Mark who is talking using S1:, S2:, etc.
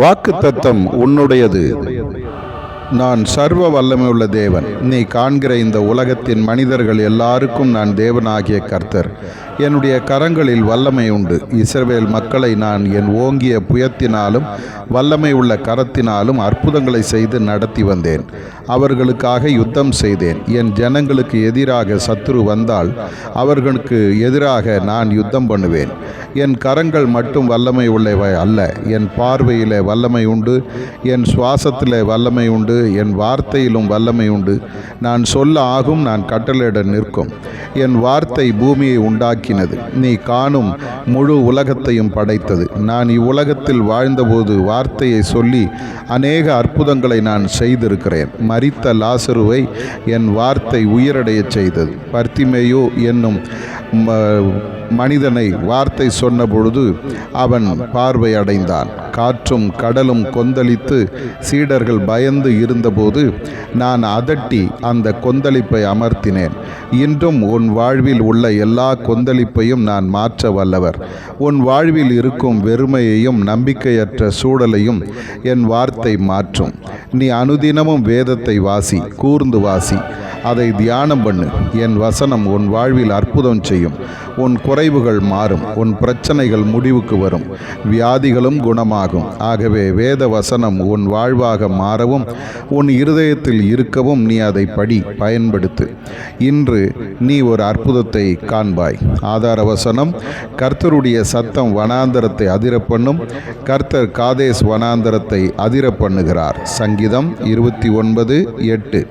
S1: வாக்குத்தத்தம் உன்னுடையது. நான் சர்வ வல்லமையுள்ள தேவன். நீ காண்கிற இந்த உலகத்தின் மனிதர்கள் எல்லாருக்கும் நான் தேவனாகிய கர்த்தர். என்னுடைய கரங்களில் வல்லமை உண்டு. இஸ்ரவேல் மக்களை நான் என் ஓங்கிய புயத்தினாலும் வல்லமை உள்ள கரத்தினாலும் அற்புதங்களை செய்து நடத்தி வந்தேன். அவர்களுக்காக யுத்தம் செய்தேன். என் ஜனங்களுக்கு எதிராக சத்துரு வந்தால் அவர்களுக்கு எதிராக நான் யுத்தம் பண்ணுவேன். என் கரங்கள் மட்டும் வல்லமை உள்ளவை அல்ல, என் பார்வையிலே வல்லமை உண்டு, என் சுவாசத்திலே வல்லமை உண்டு, என் வார்த்தையிலும் வல்லமை உண்டு. நான் சொல்ல ஆகும், நான் கட்டளையிட நிற்கும். என் வார்த்தை பூமியை உண்டாக்கினது, நீ காணும் முழு உலகத்தையும் படைத்தது. நான் இவ்வுலகத்தில் வாழ்ந்தபோது வார்த்தையை சொல்லி அநேக அற்புதங்களை நான் செய்திருக்கிறேன். மரித்த லாசருவை என் வார்த்தை உயிரடையச் செய்தது. பர்த்திமேயு என்னும் மனிதனை வார்த்தை சொன்னபொழுது அவன் பார்வை அடைந்தான். காற்றும் கடலும் கொந்தளித்து சீடர்கள் பயந்து இருந்தபோது நான் அதட்டி அந்த கொந்தளிப்பை அமர்த்தினேன். இன்றும் உன் வாழ்வில் உள்ள எல்லா கொந்தளிப்பையும் நான் மாற்ற வல்லவர். உன் வாழ்வில் இருக்கும் வெறுமையையும் நம்பிக்கையற்ற சூழலையும் என் வார்த்தை மாற்றும். நீ அனுதினமும் வேதத்தை வாசி, கூர்ந்து வாசி, அதை தியானம் பண்ணு. என் வசனம் உன் வாழ்வில் அற்புதம் செய்யும். உன் குறைவுகள் மாறும், உன் பிரச்சனைகள் முடிவுக்கு வரும், வியாதிகளும் குணமாகும். ஆகவே வேத வசனம் உன் வாழ்வாக மாறவும் உன் இருதயத்தில் இருக்கவும் நீ அதை பயன்படுத்து. இன்று நீ ஒரு அற்புதத்தை காண்பாய். ஆதார வசனம்: கர்த்தருடைய சத்தம் வனாந்தரத்தை அதிர பண்ணும், கர்த்தர் காதேஸ் வனாந்தரத்தை அதிர பண்ணுகிறார். சங்கீதம் 29:8.